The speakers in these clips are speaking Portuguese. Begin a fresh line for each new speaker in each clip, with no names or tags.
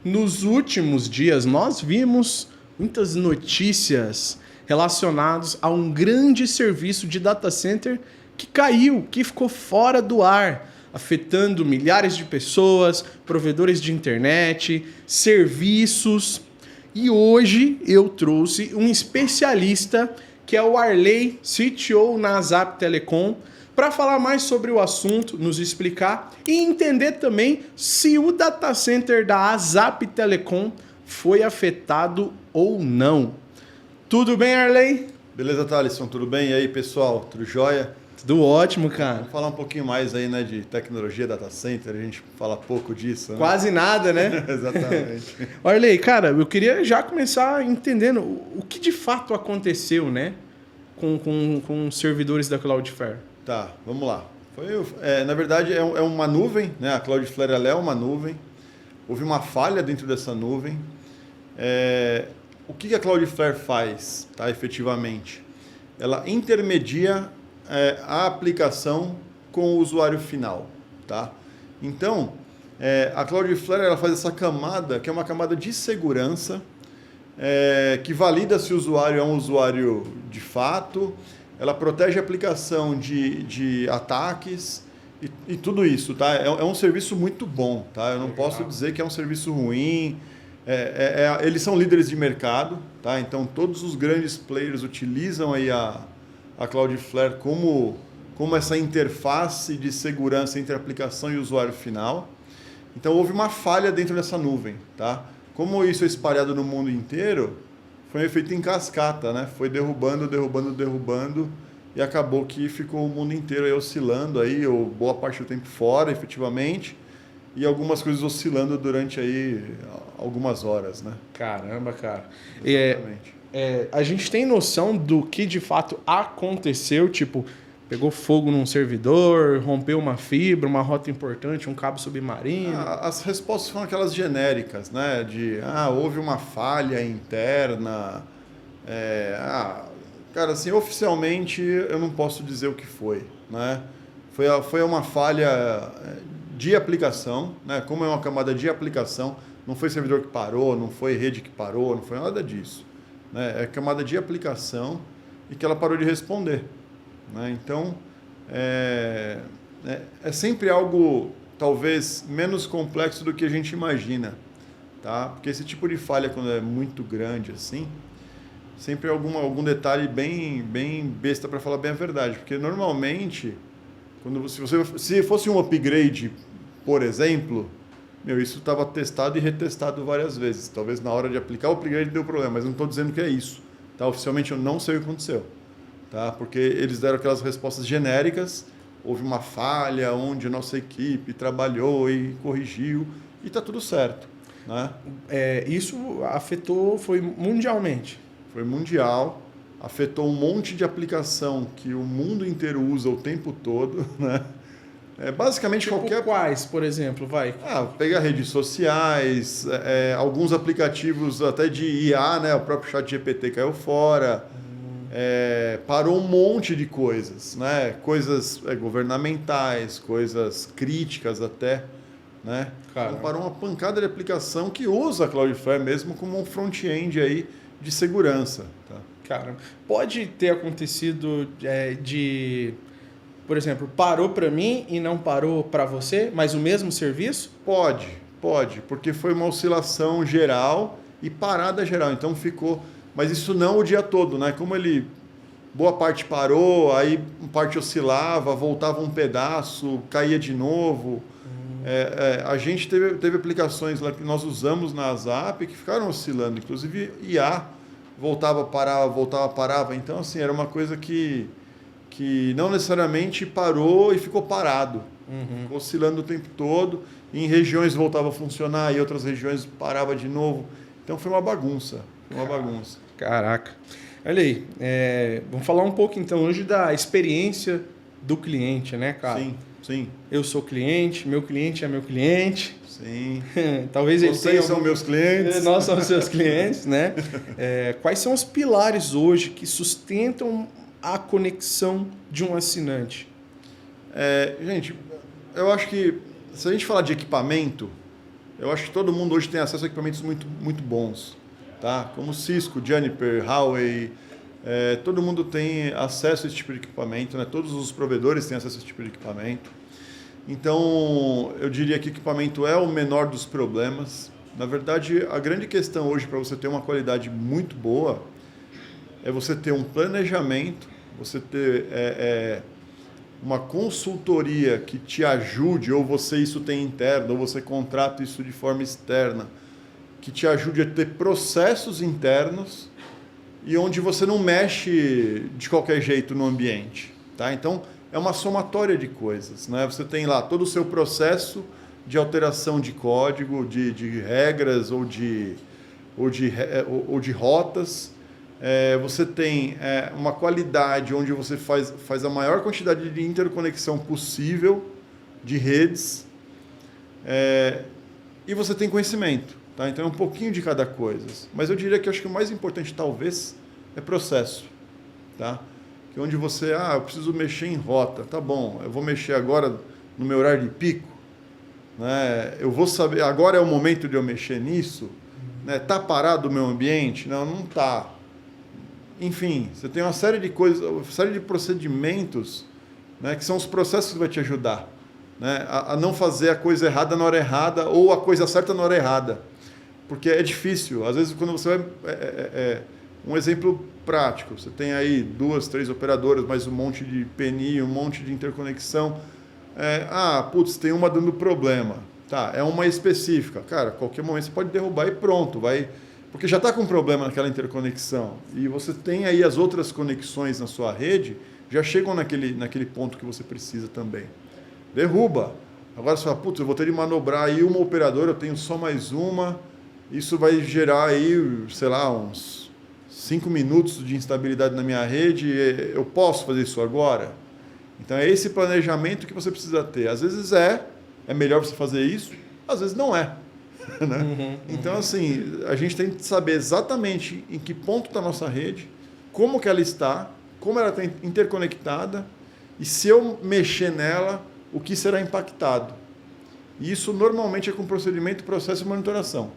Nos últimos dias, nós vimos muitas notícias relacionadas a um grande serviço de data center que caiu, que ficou fora do ar, afetando milhares de pessoas, provedores de internet, serviços. E hoje eu trouxe um especialista, que é o Arley, CTO na ASAP Telecom, para falar mais sobre o assunto, nos explicar e entender também se o data center da ASAP Telecom foi afetado ou não. Tudo bem, Arley?
Beleza, Thalisson, tudo bem? E aí, pessoal, tudo jóia?
Tudo ótimo, cara.
Vamos falar um pouquinho mais aí, né, de tecnologia, data center, a gente fala pouco disso, né?
Quase nada, né?
Exatamente.
Arley, cara, eu queria já começar entendendo o que de fato aconteceu, né, com os servidores da Cloudflare.
Tá, vamos lá. Na verdade, é uma nuvem, né? A Cloudflare ela é uma nuvem. Houve uma falha dentro dessa nuvem. O que a Cloudflare faz, tá, efetivamente? Ela intermedia a aplicação com o usuário final, tá? Então, a Cloudflare ela faz essa camada, que é uma camada de segurança, que valida se o usuário é um usuário de fato. Ela protege a aplicação de ataques e tudo isso, tá? É um serviço muito bom, tá? Eu não posso dizer que é um serviço ruim. Eles são líderes de mercado, tá? Então todos os grandes players utilizam aí a Cloudflare como essa interface de segurança entre a aplicação e o usuário final. Então houve uma falha dentro dessa nuvem, tá? Como isso é espalhado no mundo inteiro, foi um efeito em cascata, né? Foi derrubando e acabou que ficou o mundo inteiro aí oscilando aí, ou boa parte do tempo fora, efetivamente, e algumas coisas oscilando durante aí algumas horas, né?
Caramba, cara.
Exatamente.
A gente tem noção do que de fato aconteceu, tipo, pegou fogo num servidor, rompeu uma fibra, uma rota importante, um cabo submarino?
As respostas foram aquelas genéricas, né? Houve uma falha interna. Cara, assim, oficialmente eu não posso dizer o que foi, né? Foi uma falha de aplicação, né? Como é uma camada de aplicação, não foi servidor que parou, não foi rede que parou, não foi nada disso, né? É camada de aplicação e que ela parou de responder, né? Então, é sempre algo talvez menos complexo do que a gente imagina, tá? Porque esse tipo de falha, quando é muito grande assim, sempre algum detalhe bem besta, para falar bem a verdade. Porque normalmente, se fosse um upgrade, por exemplo, isso estava testado e retestado várias vezes. Talvez na hora de aplicar o upgrade deu problema, mas não estou dizendo que é isso, tá? Oficialmente eu não sei o que aconteceu, tá? Porque eles deram aquelas respostas genéricas. Houve uma falha onde a nossa equipe trabalhou e corrigiu e está tudo certo, né?
Isso afetou, foi mundialmente?
Foi mundial, afetou um monte de aplicação que o mundo inteiro usa o tempo todo, né? Basicamente
Tipo
qualquer...
quais, por exemplo, vai?
Pegar redes sociais, alguns aplicativos até de IA, né? O próprio ChatGPT caiu fora. Parou um monte de coisas, né? Coisas governamentais, coisas críticas até, né? Então, parou uma pancada de aplicação que usa a Cloudflare mesmo como um front-end aí de segurança, tá?
Cara, pode ter acontecido por exemplo, parou para mim e não parou para você, mas o mesmo serviço?
Pode, porque foi uma oscilação geral e parada geral, então ficou... Mas isso não o dia todo, né? Como boa parte parou, aí parte oscilava, voltava um pedaço, caía de novo. A gente teve aplicações lá que nós usamos na ASAP que ficaram oscilando, inclusive IA voltava, parava. Então, assim, era uma coisa que não necessariamente parou e ficou parado. Ficou oscilando o tempo todo. Em regiões voltava a funcionar, em outras regiões parava de novo. Então, foi uma bagunça.
Caraca. Olha aí, vamos falar um pouco então hoje da experiência do cliente, né, cara?
Sim.
Eu sou cliente, meu cliente é meu cliente.
Sim.
Talvez
Vocês são meus clientes.
Nós somos seus clientes, né? Quais são os pilares hoje que sustentam a conexão de um assinante?
Gente, eu acho que se a gente falar de equipamento, eu acho que todo mundo hoje tem acesso a equipamentos muito, muito bons, tá? Como Cisco, Juniper, Huawei, todo mundo tem acesso a esse tipo de equipamento, né? Todos os provedores têm acesso a esse tipo de equipamento. Então, eu diria que o equipamento é o menor dos problemas. Na verdade, a grande questão hoje para você ter uma qualidade muito boa é você ter um planejamento, você ter uma consultoria que te ajude, ou você isso tem interno, ou você contrata isso de forma externa, que te ajude a ter processos internos e onde você não mexe de qualquer jeito no ambiente, tá? Então, é uma somatória de coisas, né? Você tem lá todo o seu processo de alteração de código, de regras ou de rotas. Você tem uma qualidade onde você faz a maior quantidade de interconexão possível de redes, e você tem conhecimento, tá? Então é um pouquinho de cada coisa. Mas eu diria que acho que o mais importante talvez é processo, tá? Que onde você, eu preciso mexer em rota, tá bom, eu vou mexer agora no meu horário de pico, né? Eu vou saber, agora é o momento de eu mexer nisso, né? Tá parado o meu ambiente? Não, não tá. Enfim, você tem uma série de coisas, uma série de procedimentos, né, que são os processos que vai te ajudar, né, a não fazer a coisa errada na hora errada ou a coisa certa na hora errada. Porque é difícil. Às vezes, quando você vai... um exemplo prático. Você tem aí 2, 3 operadoras, mais um monte de PNI, um monte de interconexão. Tem uma dando problema. Tá, é uma específica. Cara, qualquer momento você pode derrubar e pronto, vai... Porque já está com problema naquela interconexão. E você tem aí as outras conexões na sua rede, já chegam naquele ponto que você precisa também. Derruba. Agora você fala, eu vou ter de manobrar aí uma operadora, eu tenho só mais uma. Isso vai gerar aí, sei lá, uns 5 minutos de instabilidade na minha rede. Eu posso fazer isso agora? Então é esse planejamento que você precisa ter. Às vezes é melhor você fazer isso, às vezes não é. Né? Então, assim, a gente tem que saber exatamente em que ponto está a nossa rede, como que ela está, como ela está interconectada e se eu mexer nela, o que será impactado. E isso normalmente é com procedimento, processo e monitoração.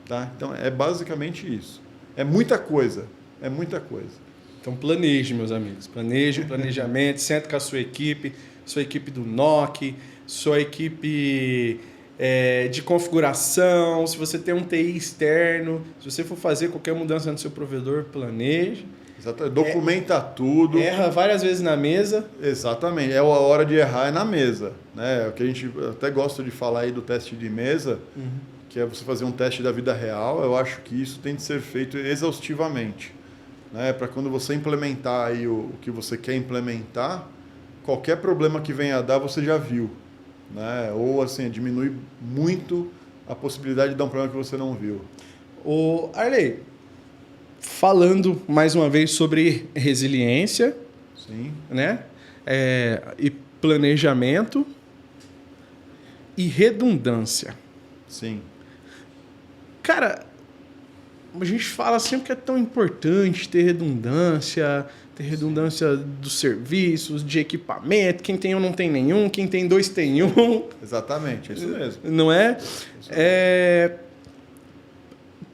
Tá? Então, é basicamente isso. É muita coisa. É muita coisa.
Então, planeje, meus amigos. Planeje, planejamento, senta com a sua equipe do NOC, sua equipe... de configuração, se você tem um TI externo, se você for fazer qualquer mudança no seu provedor, planeje.
Exatamente. Documenta tudo.
Erra várias vezes na mesa.
Exatamente. A hora de errar é na mesa. Né? O que a gente até gosta de falar aí do teste de mesa, que é você fazer um teste da vida real, eu acho que isso tem de ser feito exaustivamente. Né? Para quando você implementar aí o que você quer implementar, qualquer problema que venha a dar, você já viu. Né? Ou assim, diminui muito a possibilidade de dar um problema que você não viu.
O Arley, falando mais uma vez sobre resiliência,
sim,
né? E planejamento e redundância.
Sim.
Cara, a gente fala sempre que é tão importante ter redundância dos serviços, de equipamento, quem tem um não tem nenhum, quem tem 2 tem um.
Exatamente, é isso mesmo.
Não é?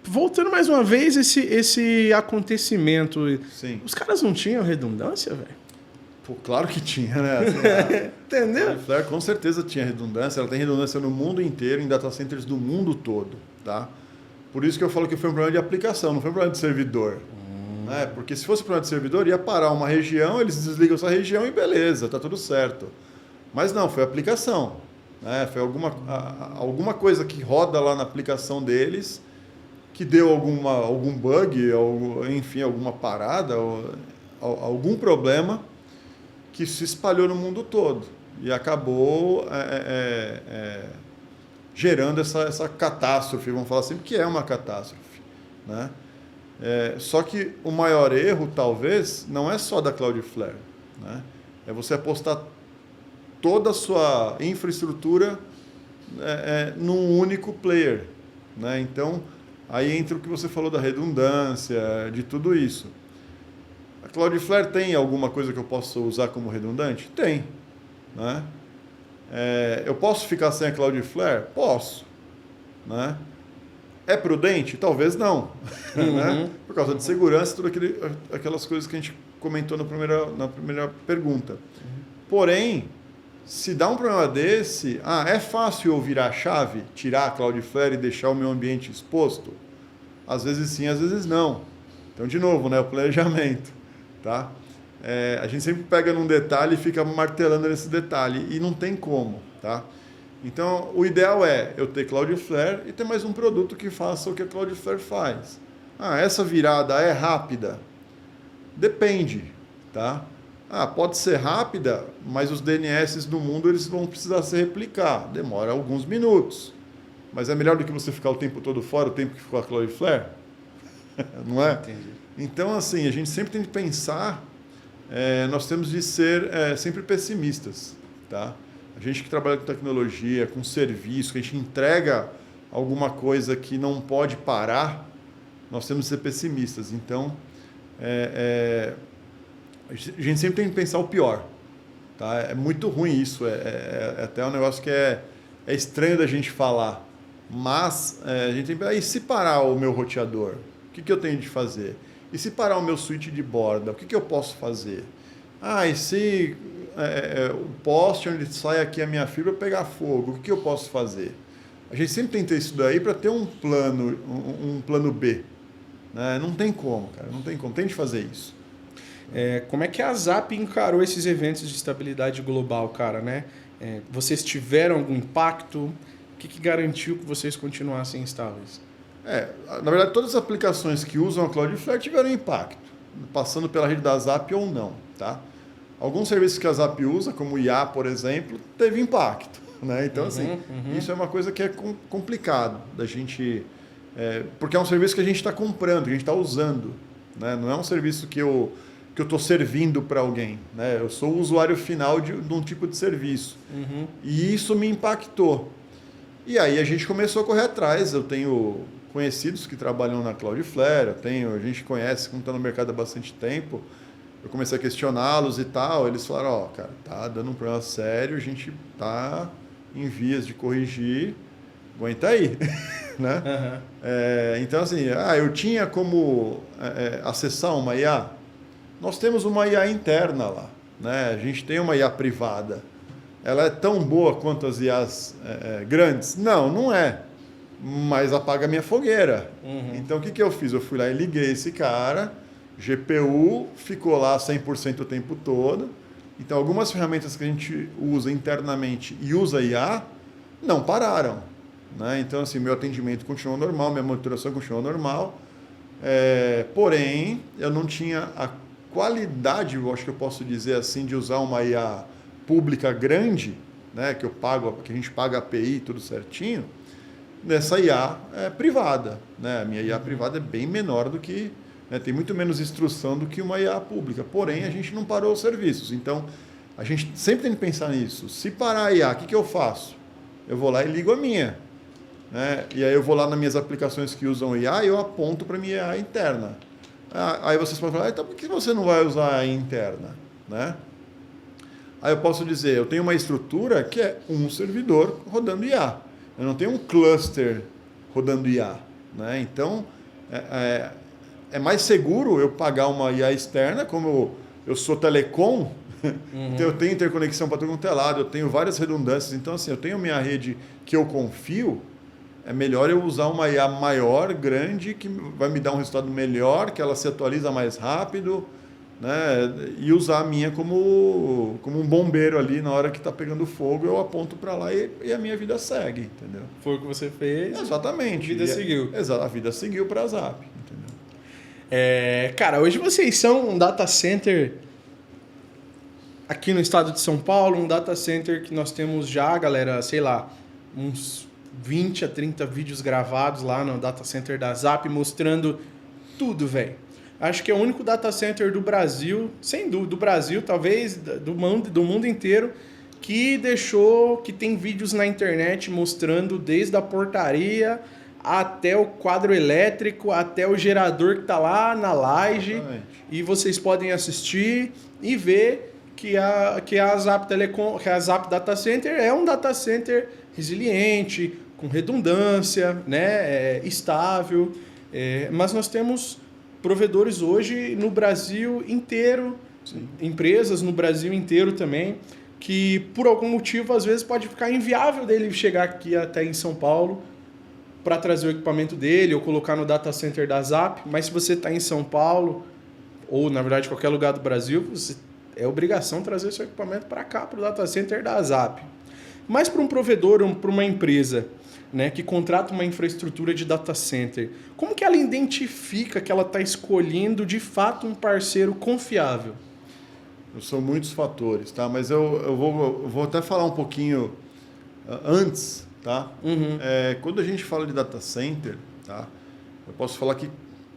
Voltando mais uma vez, esse acontecimento,
sim,
os caras não tinham redundância, velho?
Pô, claro que tinha, né? Assim,
entendeu?
A Flare com certeza tinha redundância, ela tem redundância no mundo inteiro, em data centers do mundo todo, tá? Por isso que eu falo que foi um problema de aplicação, não foi um problema de servidor. Né? Porque se fosse um problema de servidor, ia parar uma região, eles desligam essa região e beleza, tá tudo certo. Mas não, foi aplicação. Né? Foi alguma coisa que roda lá na aplicação deles, que deu algum bug, enfim, alguma parada, algum problema que se espalhou no mundo todo. E acabou gerando essa catástrofe, vamos falar assim, porque é uma catástrofe. Né? Só que o maior erro, talvez, não é só da Cloudflare. Né? É você apostar toda a sua infraestrutura num único player. Né? Então, aí entra o que você falou da redundância, de tudo isso. A Cloudflare tem alguma coisa que eu possa usar como redundante? Tem. Né? Eu posso ficar sem a Cloudflare? Posso. né? É prudente? Talvez não, né? Por causa de segurança, aquelas coisas que a gente comentou na primeira pergunta. Porém, se dá um problema desse, é fácil eu virar a chave, tirar a Cloudflare e deixar o meu ambiente exposto? Às vezes sim, às vezes não. Então, de novo, né, o planejamento. Tá? A gente sempre pega num detalhe e fica martelando nesse detalhe, e não tem como. Tá? Então, o ideal é eu ter Cloudflare e ter mais um produto que faça o que a Cloudflare faz. Essa virada é rápida? Depende. Tá? Pode ser rápida, mas os DNS do mundo eles vão precisar se replicar. Demora alguns minutos. Mas é melhor do que você ficar o tempo todo fora, o tempo que ficou a Cloudflare? Não é?
Entendi.
Então, assim, a gente sempre tem que pensar, nós temos de ser sempre pessimistas. Tá? A gente que trabalha com tecnologia, com serviço, que a gente entrega alguma coisa que não pode parar, nós temos de ser pessimistas. Então, a gente sempre tem que pensar o pior. Tá? É muito ruim isso, é até um negócio que é estranho da gente falar. Mas a gente tem que pensar, e se parar o meu roteador? O que eu tenho de fazer? E se parar o meu switch de borda? O que eu posso fazer? E se o poste onde sai aqui a minha fibra pegar fogo? O que eu posso fazer? A gente sempre tem que ter isso daí para ter um plano B. Né? Não tem como, cara. Não tem como. Tem de fazer isso.
Como é que a Zap encarou esses eventos de estabilidade global, cara, né? Vocês tiveram algum impacto? O que garantiu que vocês continuassem estáveis?
Na verdade, todas as aplicações que usam a Cloudflare tiveram impacto, passando pela rede da Zap ou não. Tá? Alguns serviços que a Zap usa, como o IA, por exemplo, teve impacto. Né? Então, isso é uma coisa que é complicado da gente... porque é um serviço que a gente está comprando, que a gente está usando. Né? Não é um serviço que eu estou servindo para alguém. Né? Eu sou o usuário final de um tipo de serviço. E isso me impactou. E aí a gente começou a correr atrás. Eu tenho conhecidos que trabalham na Cloudflare, a gente conhece, como está no mercado há bastante tempo. Eu comecei a questioná-los e tal. Eles falaram, cara, tá dando um problema sério, a gente tá em vias de corrigir, aguenta aí. Né? Então, assim, eu tinha como acessar uma IA. Nós temos uma IA interna lá, né? A gente tem uma IA privada. Ela é tão boa quanto as IAs grandes? Não é. Mas apaga a minha fogueira. Então, o que eu fiz? Eu fui lá e liguei esse cara, GPU ficou lá 100% o tempo todo. Então, algumas ferramentas que a gente usa internamente e usa IA, não pararam. Né? Então, assim, meu atendimento continuou normal, minha monitoração continuou normal. Porém, eu não tinha a qualidade, eu acho que eu posso dizer assim, de usar uma IA pública grande, né, que a gente paga a API tudo certinho, nessa IA privada. Né? A minha IA privada é bem menor do que... Né, tem muito menos instrução do que uma IA pública. Porém, a gente não parou os serviços. Então, a gente sempre tem que pensar nisso. Se parar a IA, o que eu faço? Eu vou lá e ligo a minha. Né? E aí eu vou lá nas minhas aplicações que usam IA e eu aponto para a minha IA interna. Aí vocês podem falar, então por que você não vai usar a IA interna? Né? Aí eu posso dizer, eu tenho uma estrutura que é um servidor rodando IA. Eu não tenho um cluster rodando IA. Né? Então, é mais seguro eu pagar uma IA externa, como eu sou telecom, então eu tenho interconexão para todo quanto é lado, eu tenho várias redundâncias. Então, assim, eu tenho minha rede que eu confio, é melhor eu usar uma IA maior, grande, que vai me dar um resultado melhor, que ela se atualiza mais rápido, né? E usar a minha como um bombeiro ali, na hora que está pegando fogo, eu aponto para lá e a minha vida segue, entendeu?
Foi o que você fez.
Exatamente.
A vida seguiu.
Exato, a vida seguiu para a Zap, entendeu?
Cara, hoje vocês são um data center aqui no estado de São Paulo, um data center que nós temos já, galera, sei lá, uns 20 a 30 vídeos gravados lá no data center da Zap, mostrando tudo, velho. Acho que é o único data center do Brasil, sem dúvida, do Brasil, talvez do mundo inteiro, que tem vídeos na internet mostrando desde a portaria até o quadro elétrico, até o gerador que está lá na laje. Exatamente. E vocês podem assistir e ver que a Zap Telecom, que a Zap Data Center é um data center resiliente, com redundância, né, estável, mas nós temos provedores hoje no Brasil inteiro,
Sim.
empresas no Brasil inteiro também, que por algum motivo às vezes pode ficar inviável dele chegar aqui até em São Paulo para trazer o equipamento dele ou colocar no data center da Zap, mas se você está em São Paulo ou na verdade qualquer lugar do Brasil, você é obrigação trazer seu equipamento para cá, para o data center da Zap. Mas para um provedor, para uma empresa, né, que contrata uma infraestrutura de data center, como que ela identifica que ela está escolhendo de fato um parceiro confiável?
São muitos fatores, tá? Mas eu vou até falar um pouquinho antes, tá?
Uhum.
Quando a gente fala de data center, tá? Eu posso falar que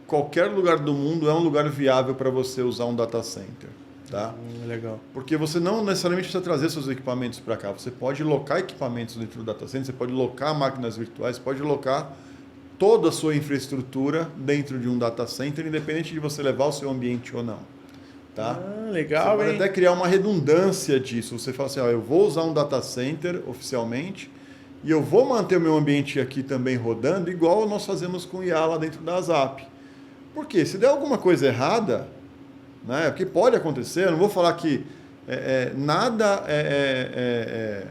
qualquer lugar do mundo é um lugar viável para você usar um data center, tá?
Legal.
Porque você não necessariamente precisa trazer seus equipamentos para cá. Você pode locar equipamentos dentro do data center, você pode locar máquinas virtuais, pode locar toda a sua infraestrutura dentro de um data center, independente de você levar o seu ambiente ou não. Tá?
Legal,
você pode até criar uma redundância disso. Você fala assim, eu vou usar um data center oficialmente e eu vou manter o meu ambiente aqui também rodando, igual nós fazemos com o IA lá dentro da Zap. Por quê? Se der alguma coisa errada, né, porque pode acontecer, eu não vou falar que nada é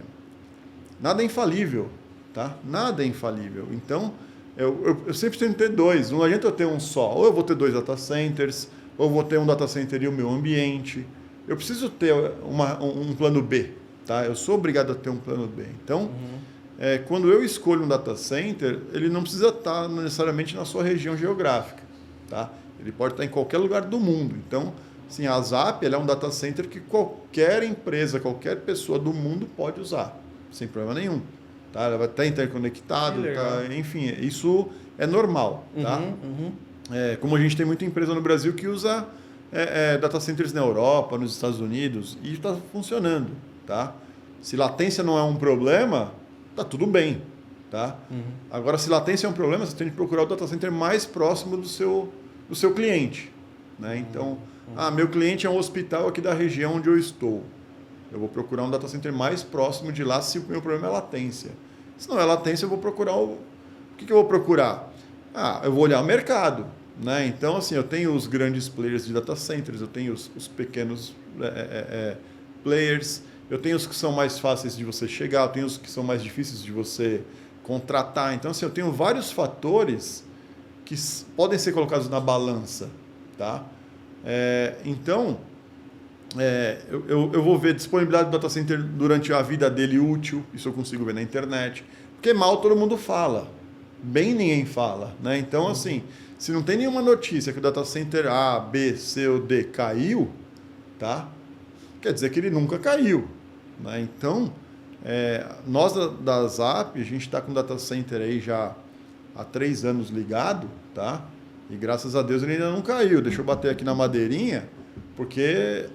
infalível, tá? Nada é infalível. Então, eu sempre tenho que ter dois. Não adianta eu ter um só. Ou eu vou ter dois data centers, ou vou ter um data center e o meu ambiente. Eu preciso ter um plano B, tá? Eu sou obrigado a ter um plano B. Então, quando eu escolho um data center, ele não precisa estar necessariamente na sua região geográfica, tá? Ele pode estar em qualquer lugar do mundo. Então, assim, a Zap ela é um data center que qualquer empresa, qualquer pessoa do mundo pode usar, sem problema nenhum. Tá? Ela vai estar interconectado, tá? Enfim, isso é normal, tá? Como a gente tem muita empresa no Brasil que usa data centers na Europa, nos Estados Unidos, e está funcionando, tá? Se latência não é um problema, tá tudo bem, tá? Agora, se latência é um problema, você tem que procurar o data center mais próximo do seu cliente, né? Então, meu cliente é um hospital aqui da região onde eu estou. Eu vou procurar um data center mais próximo de lá se o meu problema é latência. Se não é latência, eu vou procurar o que eu vou procurar? Eu vou olhar o mercado, né? Então, assim, eu tenho os grandes players de data centers, eu tenho os pequenos players, eu tenho os que são mais fáceis de você chegar, eu tenho os que são mais difíceis de você contratar. Então, assim, eu tenho vários fatores que podem ser colocados na balança, tá? Então, eu vou ver disponibilidade do data center durante a vida dele útil, isso eu consigo ver na internet, porque mal todo mundo fala, bem ninguém fala, né? Então, assim, se não tem nenhuma notícia que o data center A, B, C ou D caiu, tá? Quer dizer que ele nunca caiu, né? Então, nós da Zap, a gente está com o data center aí já há 3 anos ligado, tá? E graças a Deus ele ainda não caiu. Deixa eu bater aqui na madeirinha, porque,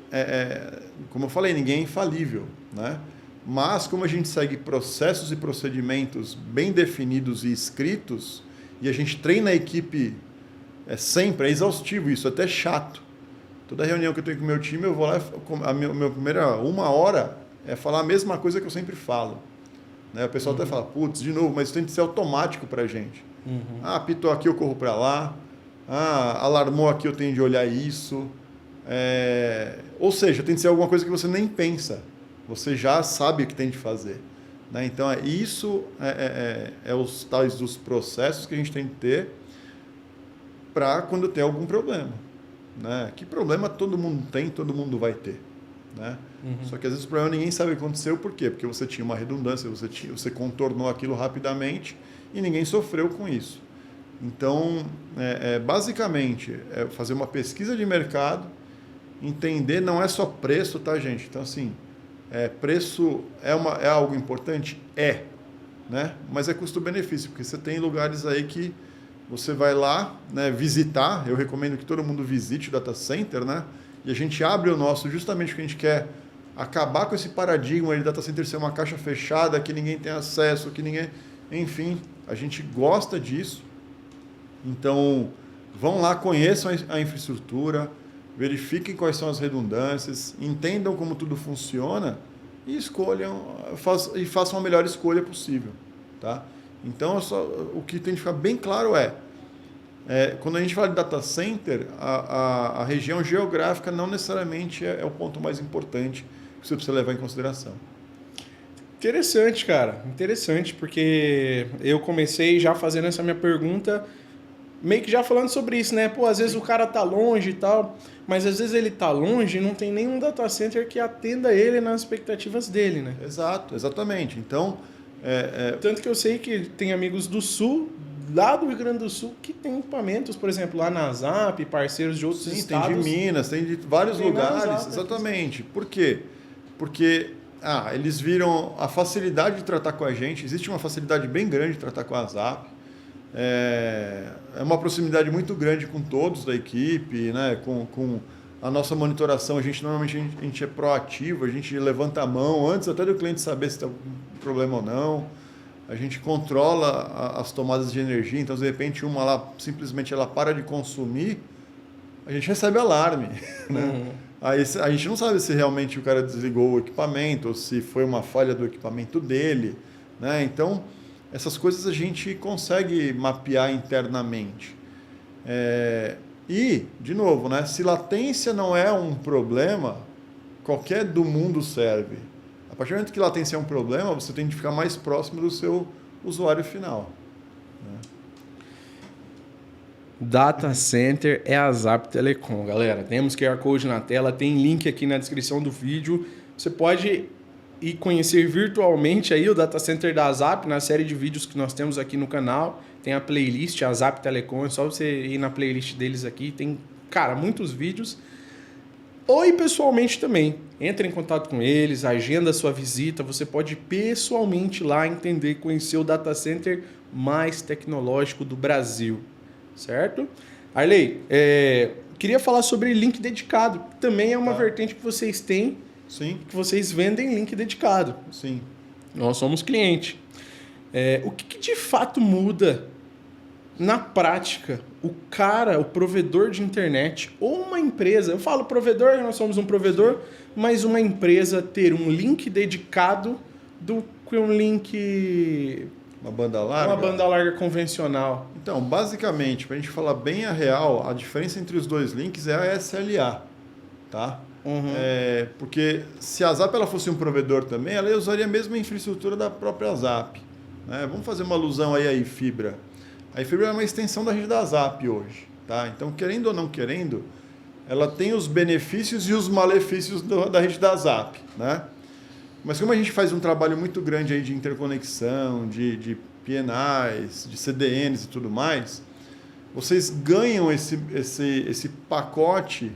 como eu falei, ninguém é infalível, né? Mas como a gente segue processos e procedimentos bem definidos e escritos, e a gente treina a equipe sempre, é exaustivo isso, até chato. Toda reunião que eu tenho com o meu time, eu vou lá, a minha primeira 1 hora é falar a mesma coisa que eu sempre falo, né? O pessoal até fala, putz, de novo, mas isso tem que ser automático para a gente. Apitou aqui, eu corro para lá. Alarmou aqui, eu tenho de olhar isso. Ou seja, tem de ser alguma coisa que você nem pensa. Você já sabe o que tem de fazer, né? Então, isso os tais dos processos que a gente tem que ter para quando tem algum problema, né? Que problema todo mundo tem, todo mundo vai ter, né? Só que às vezes o problema ninguém sabe o que aconteceu. Por quê? Porque você tinha uma redundância, você contornou aquilo rapidamente e ninguém sofreu com isso. Então, basicamente, fazer uma pesquisa de mercado, entender, não é só preço, tá, gente? Então, assim, preço é algo importante? Né? Mas é custo-benefício, porque você tem lugares aí que você vai lá, né, visitar. Eu recomendo que todo mundo visite o data center, né? E a gente abre o nosso justamente porque a gente quer acabar com esse paradigma de data center ser uma caixa fechada, que ninguém tem acesso, que ninguém... Enfim, a gente gosta disso. Então, vão lá, conheçam a infraestrutura, verifiquem quais são as redundâncias, entendam como tudo funciona e escolham, e façam a melhor escolha possível, tá? Então, o que tem que ficar bem claro quando a gente fala de data center, a região geográfica não necessariamente é o ponto mais importante que você precisa levar em consideração.
Interessante, cara. Interessante, porque eu comecei já fazendo essa minha pergunta, meio que já falando sobre isso, né? Pô, às vezes o cara tá longe e tal, mas às vezes ele tá longe e não tem nenhum data center que atenda ele nas expectativas dele, né?
Exato, exatamente. Então...
Tanto que eu sei que tem amigos do Sul, lá do Rio Grande do Sul, que tem equipamentos, por exemplo, lá na ZAP, parceiros de outros estados.
Tem de Minas, tem de vários lugares. Exatamente. Por quê? Porque eles viram a facilidade de tratar com a gente. Existe uma facilidade bem grande de tratar com a ZAP. É uma proximidade muito grande com todos da equipe, né? Com a nossa monitoração. Normalmente a gente é proativo, a gente levanta a mão antes até do cliente saber se tem algum problema ou não. A gente controla as tomadas de energia, então de repente uma lá simplesmente ela para de consumir, a gente recebe alarme, né?
Uhum.
Aí a gente não sabe se realmente o cara desligou o equipamento ou se foi uma falha do equipamento dele, né? Então essas coisas a gente consegue mapear internamente. E, de novo, né? Se latência não é um problema, qualquer do mundo serve. A partir do momento que latência é um problema, você tem que ficar mais próximo do seu usuário final, né?
Data Center é a ZAP Telecom, galera. Temos QR Code na tela, tem link aqui na descrição do vídeo. Você pode ir conhecer virtualmente aí o Data Center da ZAP na série de vídeos que nós temos aqui no canal. Tem a playlist, a ZAP Telecom, é só você ir na playlist deles aqui. Tem, cara, muitos vídeos. Ou ir pessoalmente também. Entre em contato com eles, agenda a sua visita. Você pode pessoalmente ir lá entender, conhecer o data center mais tecnológico do Brasil. Certo? Arley, queria falar sobre link dedicado. Também é uma vertente que vocês têm.
Sim.
Que vocês vendem link dedicado.
Sim.
Nós somos cliente. O que de fato muda na prática o provedor de internet ou uma empresa, eu falo provedor, nós somos um provedor, mas uma empresa ter um link dedicado do que um link...
Uma banda larga?
Uma banda larga convencional.
Então, basicamente, para a gente falar bem a real, a diferença entre os dois links é a SLA, tá?
Uhum.
Porque se a ZAP ela fosse um provedor também, ela usaria a mesma infraestrutura da própria ZAP, né? Vamos fazer uma alusão aí à iFibra. A iFibra é uma extensão da rede da ZAP hoje, tá? Então, querendo ou não querendo, ela tem os benefícios e os malefícios da rede da ZAP, né? Mas como a gente faz um trabalho muito grande aí de interconexão, de PNIs, de CDNs e tudo mais, vocês ganham esse pacote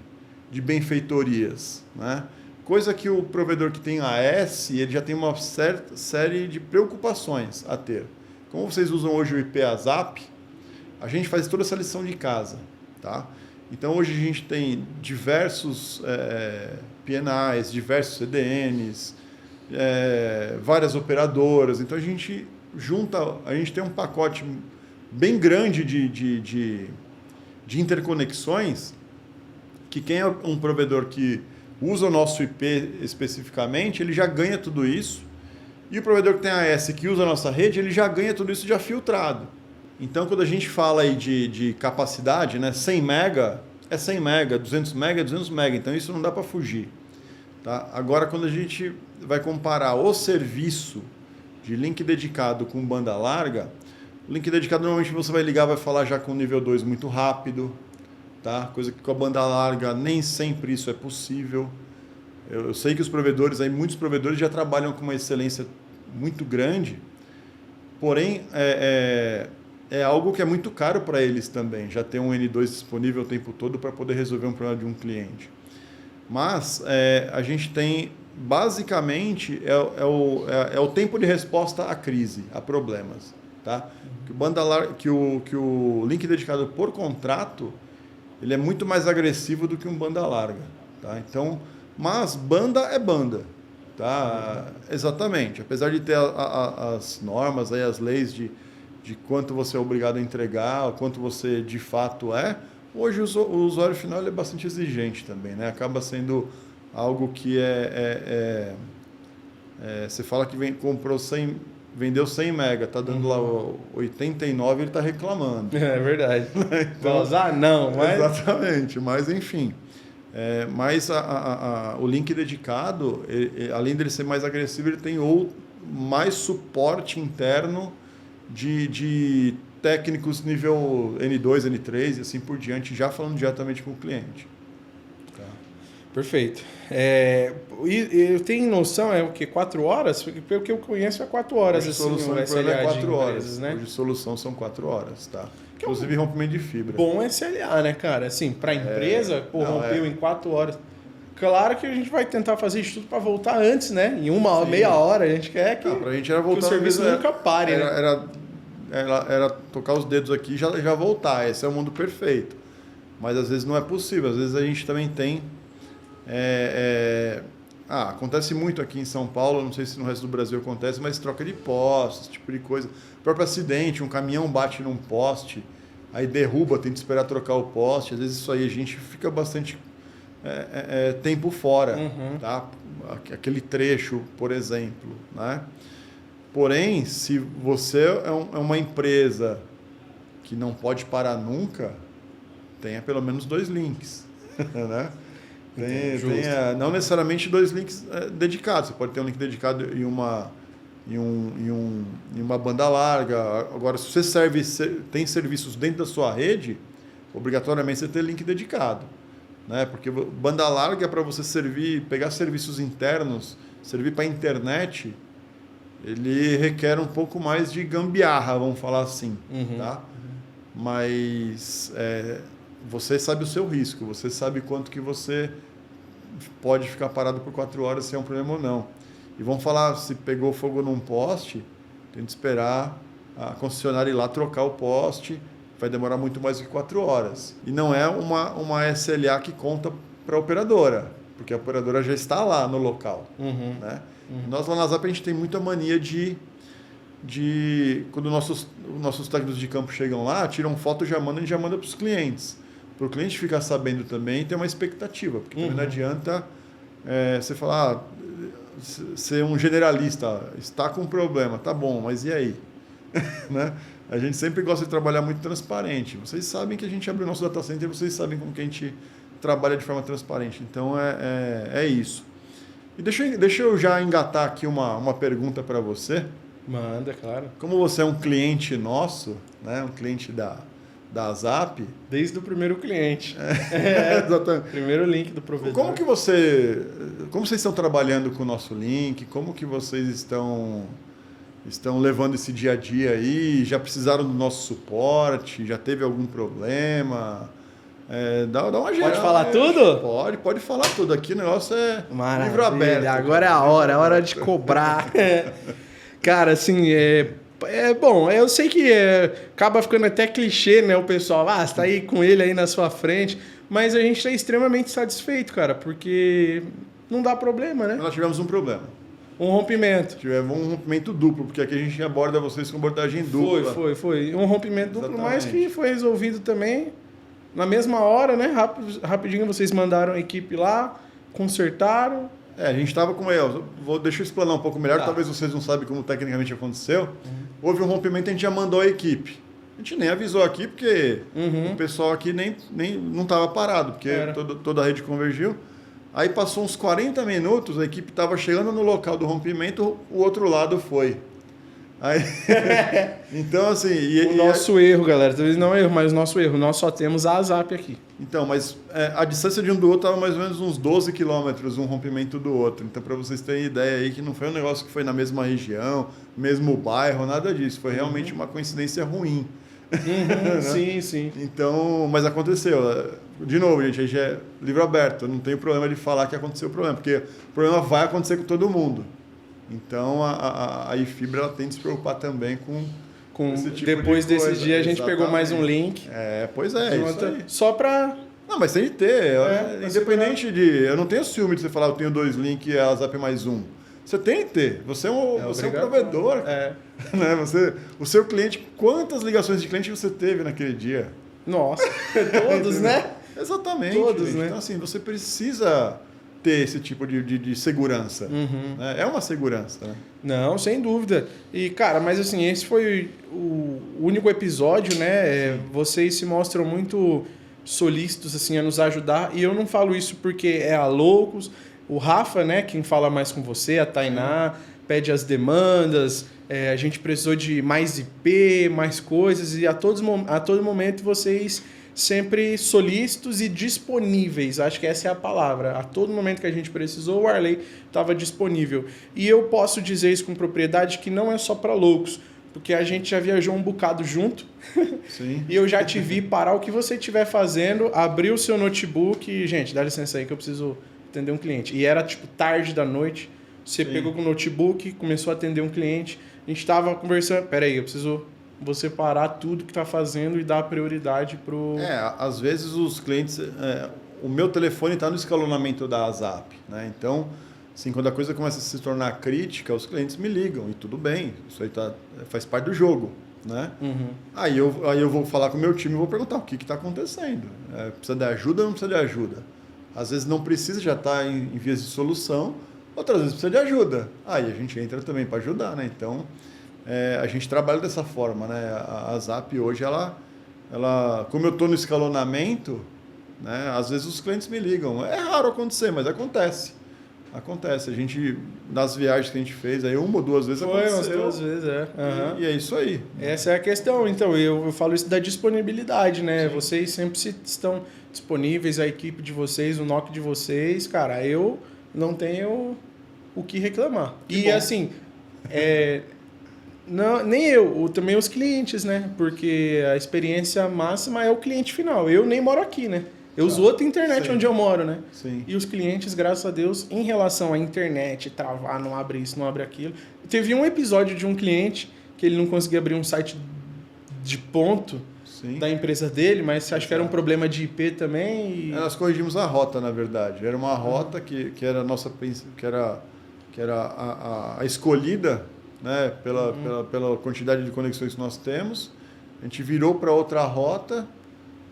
de benfeitorias, né? Coisa que o provedor que tem AS, ele já tem uma certa série de preocupações a ter. Como vocês usam hoje o IP ASAP, a gente faz toda essa lição de casa, tá? Então hoje a gente tem diversos PNIs, diversos CDNs, várias operadoras. Então a gente tem um pacote bem grande de interconexões que quem é um provedor que usa o nosso IP especificamente, ele já ganha tudo isso. E o provedor que tem a AS que usa a nossa rede, ele já ganha tudo isso já filtrado. Então, quando a gente fala aí de capacidade, né, 100 mega é 100 mega, 200 mega é 200 mega. Então, isso não dá para fugir. Tá? Agora, quando a gente vai comparar o serviço de link dedicado com banda larga, o link dedicado normalmente você vai ligar, vai falar já com nível 2 muito rápido, tá? Coisa que com a banda larga nem sempre isso é possível. Eu sei que os provedores, muitos provedores já trabalham com uma excelência muito grande, porém é algo que é muito caro para eles também, já ter um N2 disponível o tempo todo para poder resolver um problema de um cliente. Mas a gente tem, basicamente, o tempo de resposta à crise, a problemas. Tá? Que o link dedicado por contrato, ele é muito mais agressivo do que um banda larga. Tá? Então, mas banda é banda. Tá? Exatamente. Apesar de ter as normas, aí, as leis de quanto você é obrigado a entregar, quanto você de fato é, hoje o usuário final ele é bastante exigente também. Né? Acaba sendo algo que você fala que comprou 100 vendeu 100 mega, tá dando lá 89, ele está reclamando.
É verdade.
Então,
vai usar? Não, mas...
Exatamente, mas enfim. Mas o link dedicado, além dele ser mais agressivo, ele tem mais suporte interno de técnicos nível N2, N3 e assim por diante, já falando diretamente com o cliente. Tá.
Perfeito. Eu tenho noção, o quê? 4 horas? Pelo que eu conheço, é 4 horas.
Hoje
assim,
solução
o SLA
é 4 horas.
Empresas, né?
Hoje solução são 4 horas, tá?
Que
Inclusive rompimento de fibra.
Bom SLA, né, cara? Assim, para a empresa, rompeu em 4 horas. Claro que a gente vai tentar fazer isso tudo para voltar antes, né? Em meia hora, a gente quer que,
pra gente era voltar
que o serviço nunca pare, né?
Era tocar os dedos aqui e já voltar. Esse é o mundo perfeito. Mas às vezes não é possível. Às vezes a gente também tem... acontece muito aqui em São Paulo, não sei se no resto do Brasil acontece, mas troca de postes, esse tipo de coisa. O próprio acidente, um caminhão bate num poste, aí derruba, tem que esperar trocar o poste. Às vezes isso aí a gente fica bastante tempo fora, tá? Aquele trecho, por exemplo, né? Porém, se você é uma empresa que não pode parar nunca, tenha pelo menos 2 links, né? Não necessariamente 2 links dedicados. Você pode ter um link dedicado em uma banda larga. Agora, se você tem serviços dentro da sua rede, obrigatoriamente você tem link dedicado, né? Porque banda larga é para você pegar serviços internos, servir para a internet, ele requer um pouco mais de gambiarra, vamos falar assim, tá? Mas você sabe o seu risco, você sabe quanto que você pode ficar parado por 4 horas, se é um problema ou não. E vamos falar, se pegou fogo num poste, tem que esperar a concessionária ir lá trocar o poste, vai demorar muito mais do que 4 horas. E não é uma SLA que conta para a operadora, porque a operadora já está lá no local, né? Nós lá na Zap a gente tem muita mania de quando nossos técnicos de campo chegam lá, tiram foto e já manda para os clientes. Para o cliente ficar sabendo também e ter uma expectativa, porque também não adianta você falar, ser um generalista, está com um problema, tá bom, mas e aí? Né? A gente sempre gosta de trabalhar muito transparente. Vocês sabem que a gente abre o nosso data center, vocês sabem como que a gente trabalha de forma transparente. Então é isso. E deixa eu já engatar aqui uma pergunta para você.
Manda, claro.
Como você é um cliente nosso, né? Um cliente da Zap.
Desde o primeiro cliente.
Exatamente.
Primeiro link do provedor.
Como vocês estão trabalhando com o nosso link? Como que vocês estão levando esse dia a dia aí? Já precisaram do nosso suporte? Já teve algum problema? Dá uma geral.
Pode falar tudo?
Pode falar tudo. Aqui o negócio é
Maravilha.
Livro aberto.
Agora é a hora de cobrar. Cara, assim, bom, eu sei que acaba ficando até clichê, né? O pessoal, você tá aí com ele aí na sua frente, mas a gente tá extremamente satisfeito, cara, porque não dá problema, né?
Nós tivemos um problema.
Um rompimento.
Tivemos um rompimento duplo, porque aqui a gente aborda vocês com abordagem dupla.
Foi. Um rompimento duplo,
Exatamente.
mas que foi resolvido também na mesma hora, né? Rapidinho vocês mandaram a equipe lá, consertaram.
A gente estava com ele. Deixa eu explanar um pouco melhor,
Tá.
Talvez vocês não saibam como tecnicamente aconteceu. Houve um rompimento, a gente já mandou a equipe. A gente nem avisou aqui, porque o pessoal aqui nem não estava parado, porque toda a rede convergiu. Aí passou uns 40 minutos, a equipe estava chegando no local do rompimento, o outro lado foi. Aí, então, assim...
Nosso erro, galera. Talvez não é erro, mas o nosso erro. Nós só temos a Zap aqui.
Então, mas a distância de um do outro estava mais ou menos uns 12 quilômetros, um rompimento do outro. Então, para vocês terem ideia aí, que não foi um negócio que foi na mesma região, mesmo bairro, nada disso. Foi realmente uma coincidência ruim.
Né? Sim.
Então, mas aconteceu. De novo, gente, a gente é livro aberto. Eu não tenho problema de falar que aconteceu o problema, porque o problema vai acontecer com todo mundo. Então, a iFibra ela tem que se preocupar também com esse tipo
depois
de coisa.
desse dia, a gente pegou mais um link.
Pois é, isso aí.
Só para...
Não, mas tem de ter. Independente de... Eu não tenho ciúme de você falar, eu tenho 2 links e a Zap mais um. Você tem que ter. Você é um provedor. Né? O seu cliente... Quantas ligações de cliente você teve naquele dia?
Nossa, todos, né?
Exatamente.
Todos,
gente.
né?
Então, assim, você precisa ter esse tipo de segurança. Né? É uma segurança, né?
Não, sem dúvida. E, cara, mas assim, esse foi o único episódio, né? Vocês se mostram muito solícitos, assim, a nos ajudar. E eu não falo isso porque é a Loucos. O Rafa, né, quem fala mais com você, a Tainá, pede as demandas. A gente precisou de mais IP, mais coisas. E a todo momento vocês sempre solícitos e disponíveis. Acho que essa é a palavra. A todo momento que a gente precisou, o Arley estava disponível. E eu posso dizer isso com propriedade que não é só para loucos, porque a gente já viajou um bocado junto.
Sim.
E eu já te vi parar o que você estiver fazendo, abrir o seu notebook e, gente, dá licença aí que eu preciso atender um cliente. E era tipo tarde da noite, você pegou com o notebook, começou a atender um cliente, a gente estava conversando, peraí, eu preciso você parar tudo que está fazendo e dar prioridade pro...
Às vezes os clientes... o meu telefone está no escalonamento da ASAP, né? Então, assim, quando a coisa começa a se tornar crítica, os clientes me ligam, e tudo bem, isso aí faz parte do jogo, né? Aí eu vou falar com o meu time e vou perguntar o que está acontecendo. Precisa de ajuda ou não precisa de ajuda? Às vezes não precisa, já está em vias de solução, outras vezes precisa de ajuda. Aí a gente entra também para ajudar, né? Então... a gente trabalha dessa forma, né? A Zap hoje, ela como eu estou no escalonamento, né? Às vezes os clientes me ligam. É raro acontecer, mas acontece. Acontece. A gente, nas viagens que a gente fez, aí uma ou duas vezes aconteceu.
Umas duas vezes,
E é isso aí.
Essa é a questão. Então, eu falo isso da disponibilidade, né? Sim. Vocês sempre estão disponíveis, a equipe de vocês, o NOC de vocês. Cara, eu não tenho o que reclamar. Que bom. Assim... Não, nem eu, também os clientes, né? Porque a experiência máxima é o cliente final. Eu nem moro aqui, né? Eu uso outra internet onde eu moro, né?
Sim.
E os clientes, graças a Deus, em relação à internet, travar, não abre isso, não abre aquilo. Teve um episódio de um cliente que ele não conseguia abrir um site de ponto da empresa dele, mas acho que era um problema de IP também.
Nós corrigimos a rota, na verdade. Era uma rota que era a nossa... que era a escolhida... né? Pela quantidade de conexões que nós temos, a gente virou para outra rota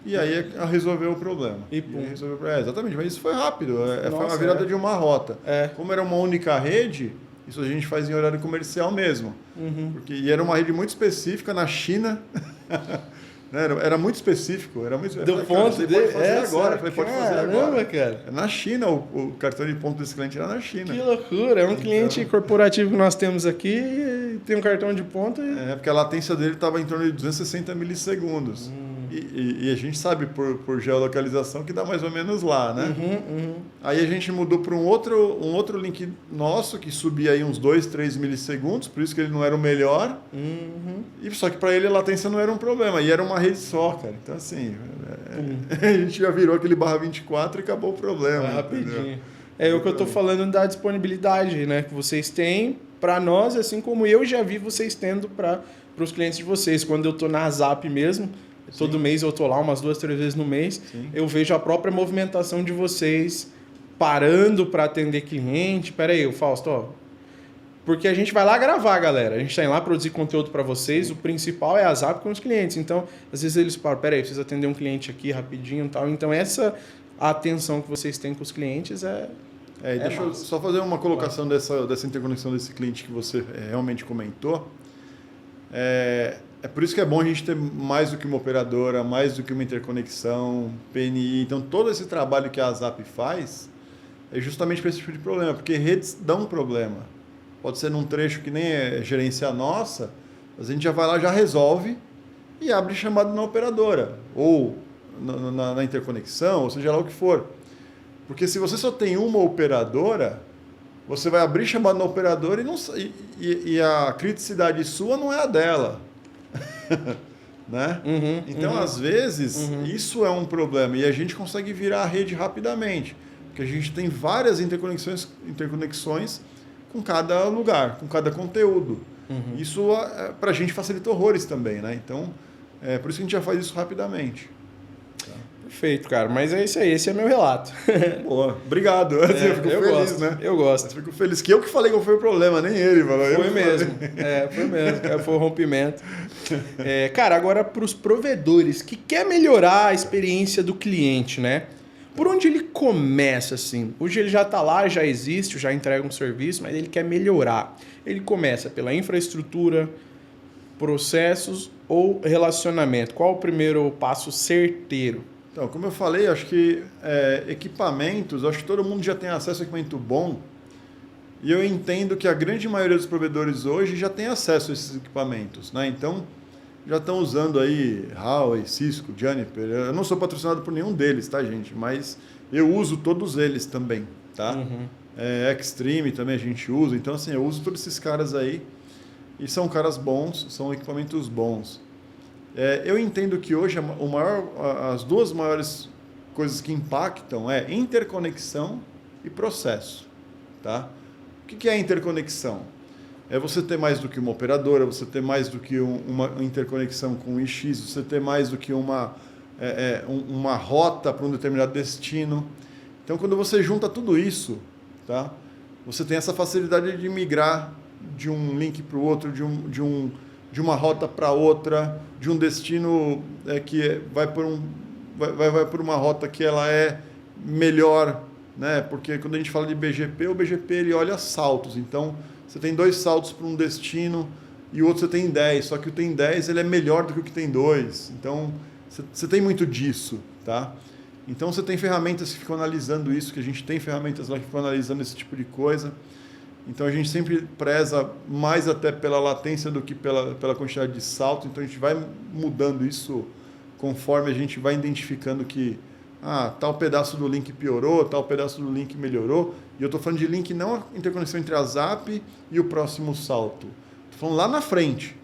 e aí resolveu o problema. Exatamente, mas isso foi rápido, foi uma virada de uma rota. Como era uma única rede, isso a gente faz em horário comercial mesmo. E era uma rede muito específica na China. Era muito específico.
Do ponto dele?
Pode fazer agora. Pode fazer agora.
Cara.
Na China, o cartão de ponto desse cliente era na China.
Que loucura. É um cliente corporativo que nós temos aqui, tem um cartão de ponto.
Porque a latência dele estava em torno de 260 milissegundos. E a gente sabe por geolocalização que dá mais ou menos lá, né? Aí a gente mudou para um outro link nosso que subia aí uns 2, 3 milissegundos, por isso que ele não era o melhor. E só que para ele a latência não era um problema, e era uma rede só, cara. Então assim, a gente já virou aquele /24 e acabou o problema.
Rapidinho. É o que eu tô falando da disponibilidade, né, que vocês têm para nós, assim como eu já vi vocês tendo para os clientes de vocês. Quando eu tô na Zap mesmo, todo mês eu tô lá umas 2, 3 vezes no mês, eu vejo a própria movimentação de vocês parando para atender cliente. Pera aí, Fausto, ó. Porque a gente vai lá gravar, galera. A gente tá indo lá produzir conteúdo para vocês. O principal é a Zap com os clientes. Então, às vezes eles param, pera aí, preciso atender um cliente aqui rapidinho e tal. Então, essa atenção que vocês têm com os clientes
deixa eu só fazer uma colocação dessa interconexão desse cliente que você realmente comentou. É por isso que é bom a gente ter mais do que uma operadora, mais do que uma interconexão, PNI. Então, todo esse trabalho que a Zap faz é justamente para esse tipo de problema, porque redes dão um problema. Pode ser num trecho que nem é gerência nossa, mas a gente já vai lá, já resolve e abre chamada na operadora, ou na interconexão, ou seja lá o que for. Porque se você só tem uma operadora, você vai abrir chamada na operadora e a criticidade sua não é a dela. Né? Então, às vezes, isso é um problema e a gente consegue virar a rede rapidamente, porque a gente tem várias interconexões com cada lugar, com cada conteúdo. Isso para a gente facilita horrores também, né? Então, por isso que a gente já faz isso rapidamente.
Perfeito, cara. Mas é isso aí. Esse é meu relato.
Boa. Obrigado. Eu fico feliz,
gosto,
né?
Eu gosto.
Eu fico feliz. Que eu que falei que foi o problema, nem ele falou.
Foi mesmo. Foi mesmo. Foi o rompimento. Cara, agora para os provedores que quer melhorar a experiência do cliente, né? Por onde ele começa, assim? Hoje ele já está lá, já existe, já entrega um serviço, mas ele quer melhorar. Ele começa pela infraestrutura, processos ou relacionamento? Qual o primeiro passo certeiro?
Então, como eu falei, acho que equipamentos, acho que todo mundo já tem acesso a equipamento bom. E eu entendo que a grande maioria dos provedores hoje já tem acesso a esses equipamentos, né? Então, já estão usando aí Huawei, Cisco, Juniper. Eu não sou patrocinado por nenhum deles, tá, gente? Mas eu uso todos eles também, tá? Extreme também a gente usa. Então, assim, eu uso todos esses caras aí. E são caras bons, são equipamentos bons. Eu entendo que hoje as duas maiores coisas que impactam é interconexão e processo, tá? O que é interconexão? É você ter mais do que uma operadora, você ter mais do que uma interconexão com o IX, você ter mais do que uma rota para um determinado destino. Então, quando você junta tudo isso, tá? Você tem essa facilidade de migrar de um link para o outro, de uma rota para outra, de um destino que vai por uma rota que ela é melhor, né? Porque quando a gente fala de BGP, o BGP ele olha saltos. Então, você tem 2 saltos para um destino e o outro você tem 10. Só que o tem 10 ele é melhor do que o que tem 2. Então, você tem muito disso, tá? Então, você tem ferramentas que ficam analisando isso, que a gente tem ferramentas lá que ficam analisando esse tipo de coisa. Então, a gente sempre preza mais até pela latência do que pela quantidade de salto. Então, a gente vai mudando isso conforme a gente vai identificando que tal pedaço do link piorou, tal pedaço do link melhorou. E eu estou falando de link não a interconexão entre a ZAP e o próximo salto. Estou falando lá na frente.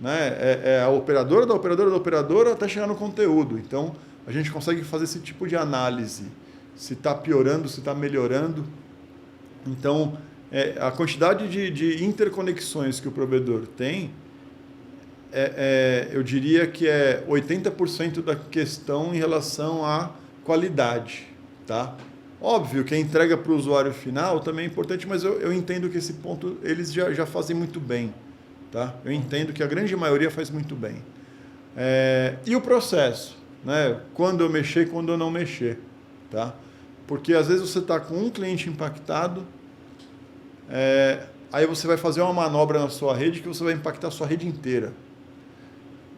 Né? É a operadora da operadora da operadora até chegar no conteúdo. Então, a gente consegue fazer esse tipo de análise. Se está piorando, se está melhorando. Então, a quantidade de interconexões que o provedor tem, eu diria que é 80% da questão em relação à qualidade, tá? Óbvio que a entrega para o usuário final também é importante, mas eu entendo que esse ponto eles já fazem muito bem, tá? Eu entendo que a grande maioria faz muito bem. E o processo, né? Quando eu mexer, quando eu não mexer, tá? Porque às vezes você está com um cliente impactado, aí você vai fazer uma manobra na sua rede que você vai impactar a sua rede inteira.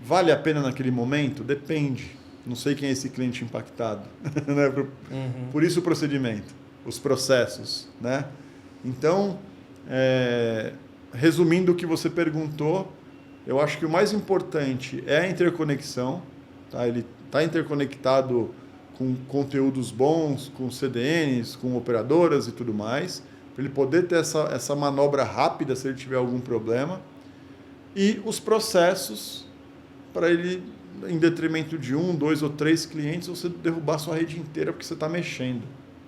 Vale a pena naquele momento? Depende. Não sei quem é esse cliente impactado. Né? Por isso o procedimento, os processos. Né? Então, resumindo o que você perguntou, eu acho que o mais importante é a interconexão. Tá? Ele está interconectado com conteúdos bons, com CDNs, com operadoras e tudo mais, para ele poder ter essa manobra rápida se ele tiver algum problema. E os processos, para ele, em detrimento de 1, 2 ou 3 clientes, você derrubar sua rede inteira porque você está mexendo.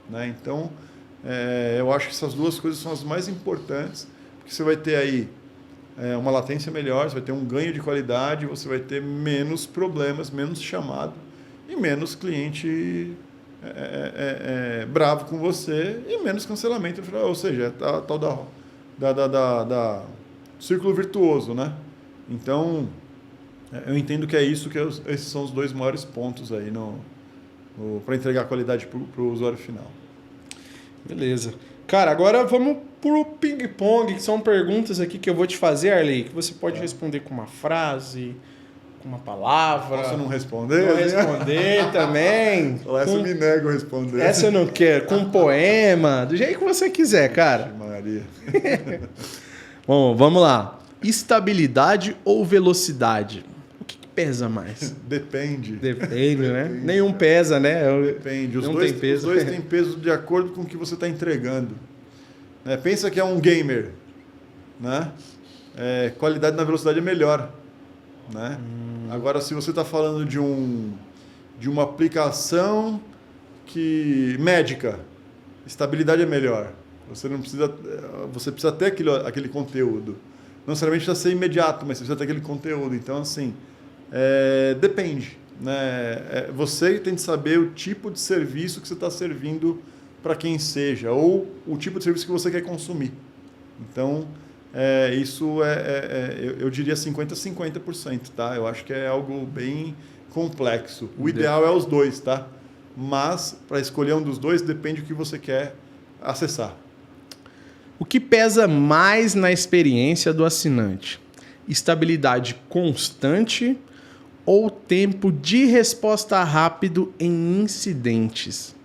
Né? Então, eu acho que essas duas coisas são as mais importantes, porque você vai ter aí uma latência melhor, você vai ter um ganho de qualidade, você vai ter menos problemas, menos chamado e menos cliente bravo com você e menos cancelamento. Ou seja, a tal da círculo virtuoso, né? Então, eu entendo que é isso, esses são os 2 maiores pontos aí para entregar qualidade para o usuário final.
Beleza. Cara, agora vamos pro ping-pong, que são perguntas aqui que eu vou te fazer, Arley, que você pode responder com uma frase, com uma palavra.
Posso não responder?
Não responder também.
Essa eu me nego a responder.
Essa eu não quero. Com um poema, do jeito que você quiser, cara.
Maria.
Bom, vamos lá. Estabilidade ou velocidade? O que pesa mais?
Depende.
Depende, né? Nenhum pesa, né?
Depende. Os
não
dois
tem peso.
Os dois têm peso de acordo com o que você está entregando. Pensa que é um gamer. Né? Qualidade na velocidade é melhor. Né? Agora, se você está falando de uma aplicação médica, estabilidade é melhor. Você precisa ter aquele conteúdo. Não necessariamente precisa ser imediato, mas você precisa ter aquele conteúdo. Então, assim, depende. Né? Você tem que saber o tipo de serviço que você está servindo para quem seja, ou o tipo de serviço que você quer consumir. Então, isso eu diria 50-50%, tá? Eu acho que é algo bem complexo. O ideal é os dois, tá? mas para escolher um dos dois depende do que você quer acessar.
O que pesa mais na experiência do assinante? Estabilidade constante ou tempo de resposta rápido em incidentes?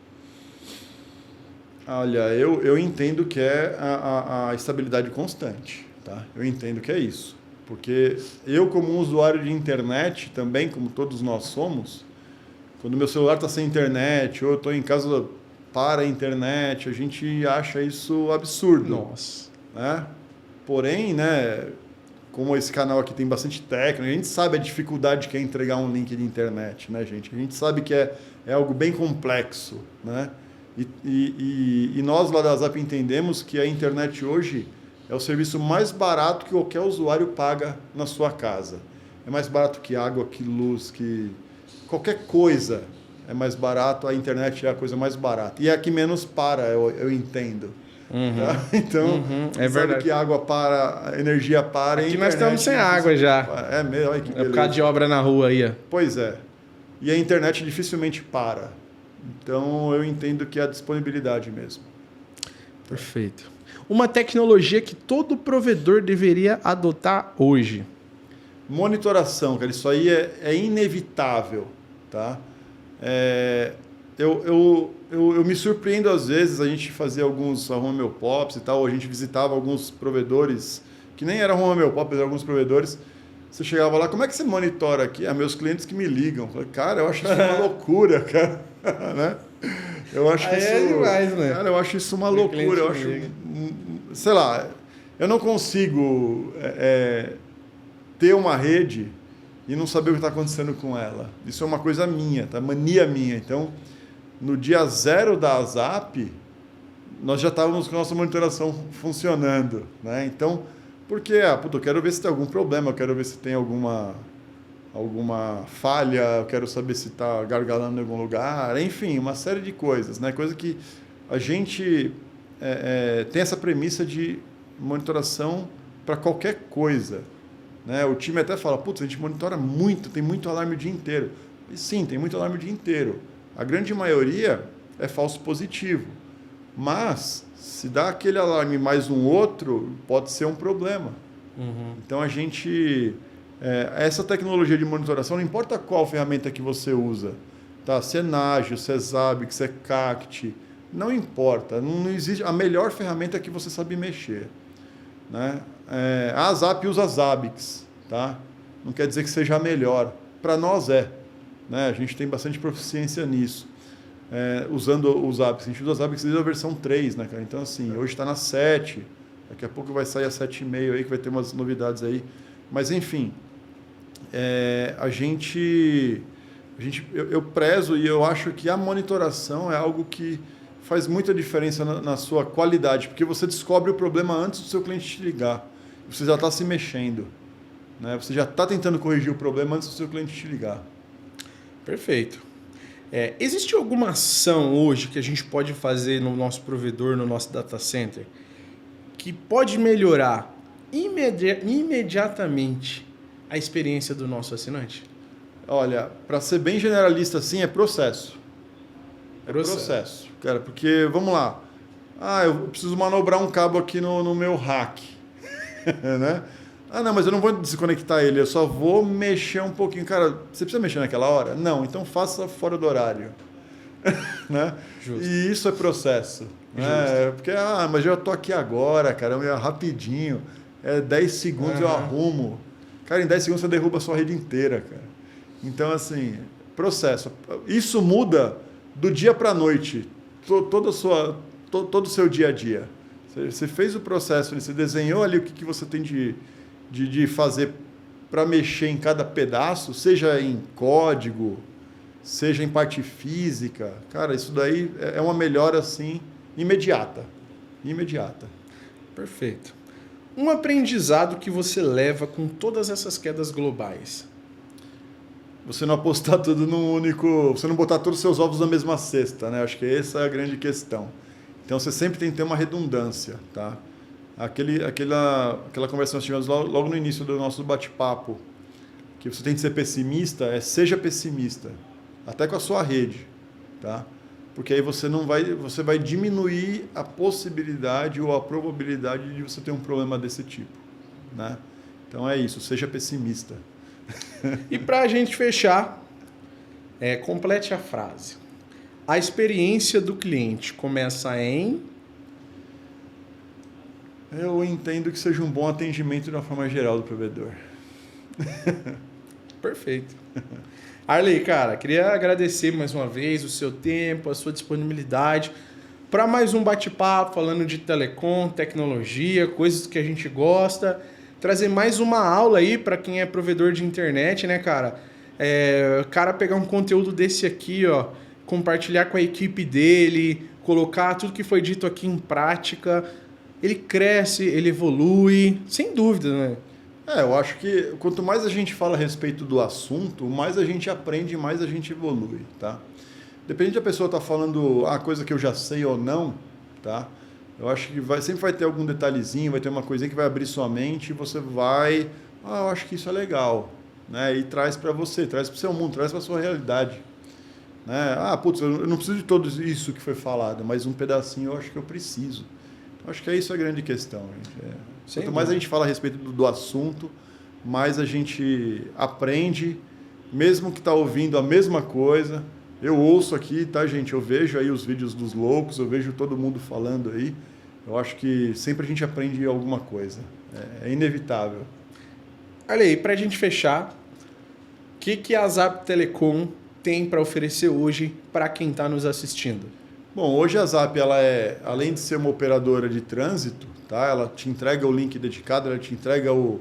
Olha, eu entendo que é a estabilidade constante, tá? Eu entendo que é isso. Porque eu, como um usuário de internet, também, como todos nós somos, quando meu celular está sem internet, ou eu estou em casa para a internet, a gente acha isso absurdo.
Nossa.
Né? Porém, né, como esse canal aqui tem bastante técnica, a gente sabe a dificuldade que é entregar um link de internet, né, gente? A gente sabe que é algo bem complexo, né? E nós lá da Zap entendemos que a internet hoje é o serviço mais barato que qualquer usuário paga na sua casa. É mais barato que água, que luz, que qualquer coisa é mais barato. A internet é a coisa mais barata. E é a que menos para, eu entendo. Tá? Então,
É
sabe
verdade.
que água para, a energia para.
Aqui nós estamos sem água já.
É mesmo, olha que
É
beleza.
por causa de obra na rua aí, ó.
Pois é. E a internet dificilmente para. Então, eu entendo que é a disponibilidade mesmo.
Perfeito. Uma tecnologia que todo provedor deveria adotar hoje.
Monitoração, cara, isso aí é inevitável, tá? Eu me surpreendo às vezes, a gente fazia alguns home meu pops e tal, a gente visitava alguns provedores, que nem eram home meu pops, eram alguns provedores, você chegava lá, como é que você monitora aqui? Meus clientes que me ligam. Eu falei, cara, eu acho isso uma loucura, cara. né? Eu acho isso...
É demais, né?
Cara, eu acho isso uma
Meu
loucura,
cliente
eu
me
acho...
liga.
Sei lá, eu não consigo ter uma rede e não saber o que está acontecendo com ela. Isso é uma coisa minha, tá? Mania minha. Então, no dia 0 da Zap, nós já estávamos com a nossa monitoração funcionando, né? Então, porque, eu quero ver se tem algum problema, eu quero ver se tem alguma falha, eu quero saber se está gargalando em algum lugar, enfim, uma série de coisas, né? Coisa que a gente tem essa premissa de monitoração para qualquer coisa, né? O time até fala, putz, a gente monitora muito, tem muito alarme o dia inteiro. E sim, tem muito alarme o dia inteiro. A grande maioria é falso positivo, mas se dá aquele alarme mais um outro, pode ser um problema. Então a gente... essa tecnologia de monitoração, não importa qual ferramenta que você usa, tá? Se é Nagio, se é Zabbix, se é Cacti, não importa. Não existe... A melhor ferramenta é que você sabe mexer. Né? A Zap usa Zabbix, tá? Não quer dizer que seja a melhor. Para nós né? A gente tem bastante proficiência nisso. Usando o Zabbix. A gente usa o Zabbix desde a versão 3, né, cara? Então, assim, hoje está na 7. Daqui a pouco vai sair a 7.5 aí, que vai ter umas novidades aí. Mas, enfim, eu prezo e eu acho que a monitoração é algo que faz muita diferença na sua qualidade, porque você descobre o problema antes do seu cliente te ligar. Você já está se mexendo, né? Você já está tentando corrigir o problema antes do seu cliente te ligar.
Perfeito. Existe alguma ação hoje que a gente pode fazer no nosso provedor, no nosso data center, que pode melhorar imediatamente a experiência do nosso assinante?
Olha, para ser bem generalista assim, é processo. Processo. Cara, porque, vamos lá. Eu preciso manobrar um cabo aqui no meu rack. né? Não, mas eu não vou desconectar ele, eu só vou mexer um pouquinho. Cara, você precisa mexer naquela hora? Não, então faça fora do horário. né?
Justo.
E isso é processo. Né? Porque, mas eu tô aqui agora, cara, é rapidinho. 10 segundos eu arrumo. Cara, em 10 segundos você derruba a sua rede inteira, cara. Então, assim, processo. Isso muda do dia para a noite, todo o seu dia a dia. Você fez o processo, você desenhou ali o que você tem de fazer para mexer em cada pedaço, seja em código, seja em parte física. Cara, isso daí é uma melhora, assim, imediata.
Perfeito. Um aprendizado que você leva com todas essas quedas globais?
Você não apostar tudo num único... Você não botar todos os seus ovos na mesma cesta, né? Acho que essa é a grande questão. Então, você sempre tem que ter uma redundância, tá? Aquela conversa que nós tivemos logo no início do nosso bate-papo, que você tem que ser pessimista, seja pessimista, até com a sua rede. tá? Porque aí você vai diminuir a possibilidade ou a probabilidade de você ter um problema desse tipo, né? Então é isso, seja pessimista.
E para a gente fechar, complete a frase. A experiência do cliente começa em...
Eu entendo que seja um bom atendimento de uma forma geral do provedor.
Perfeito. Arley, cara, queria agradecer mais uma vez o seu tempo, a sua disponibilidade para mais um bate-papo falando de telecom, tecnologia, coisas que a gente gosta. Trazer mais uma aula aí para quem é provedor de internet, né, cara? O cara pegar um conteúdo desse aqui, ó, compartilhar com a equipe dele, colocar tudo que foi dito aqui em prática. Ele cresce, ele evolui, sem dúvida, né?
Eu acho que quanto mais a gente fala a respeito do assunto, mais a gente aprende, mais a gente evolui, tá? Depende da pessoa estar falando a coisa que eu já sei ou não, tá? Eu acho que sempre vai ter algum detalhezinho, vai ter uma coisinha que vai abrir sua mente e você vai... eu acho que isso é legal, né? E traz para você, traz para o seu mundo, traz para a sua realidade. Né? Putz, eu não preciso de tudo isso que foi falado, mas um pedacinho eu acho que eu preciso. Então, acho que isso é a grande questão, gente. Quanto mais a gente fala a respeito do assunto, mais a gente aprende, mesmo que está ouvindo a mesma coisa. Eu ouço aqui, tá, gente? Eu vejo aí os vídeos dos loucos, eu vejo todo mundo falando aí. Eu acho que sempre a gente aprende alguma coisa. É inevitável.
Olha aí, para a gente fechar, o que a Zap Telecom tem para oferecer hoje para quem está nos assistindo?
Bom, hoje a Zap, ela além de ser uma operadora de trânsito, tá? Ela te entrega o link dedicado, ela te entrega o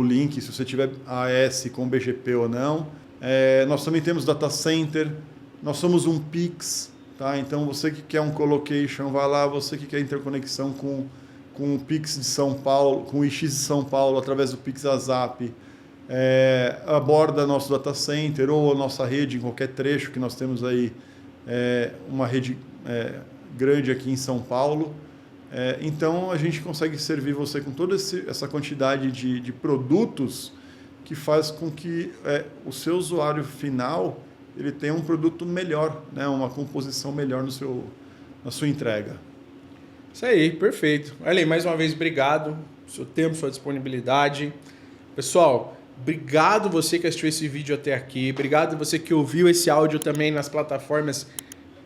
link, se você tiver AS com BGP ou não. Nós também temos data center, nós somos um Pix, tá? Então você que quer um colocation, vai lá, você que quer interconexão com o Pix de São Paulo, com o IX de São Paulo, através do Pix da Zap, aborda nosso data center ou a nossa rede em qualquer trecho que nós temos aí, uma rede grande aqui em São Paulo. Então a gente consegue servir você com toda essa quantidade de produtos que faz com que o seu usuário final ele tenha um produto melhor, né? Uma composição melhor na sua entrega.
Isso aí, perfeito. Olha aí, mais uma vez, obrigado. Seu tempo, sua disponibilidade. Pessoal, obrigado você que assistiu esse vídeo até aqui. Obrigado você que ouviu esse áudio também nas plataformas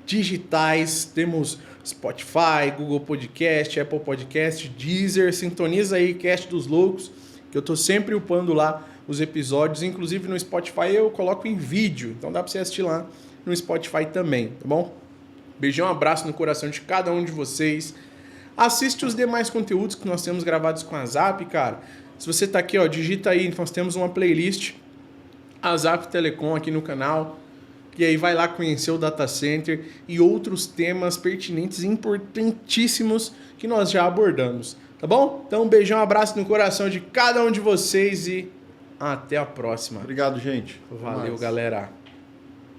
digitais. Temos Spotify, Google Podcast, Apple Podcast, Deezer. Sintoniza aí, Cast dos Loucos, que eu tô sempre upando lá os episódios. Inclusive no Spotify eu coloco em vídeo, então dá para você assistir lá no Spotify também, tá bom? Beijão, abraço no coração de cada um de vocês. Assiste os demais conteúdos que nós temos gravados com a Zap, cara. Se você tá aqui, ó, digita aí, nós temos uma playlist, a Zap Telecom aqui no canal. E aí vai lá conhecer o data center e outros temas pertinentes e importantíssimos que nós já abordamos, tá bom? Então, um beijão, abraço no coração de cada um de vocês e até a próxima.
Obrigado, gente.
Valeu, galera.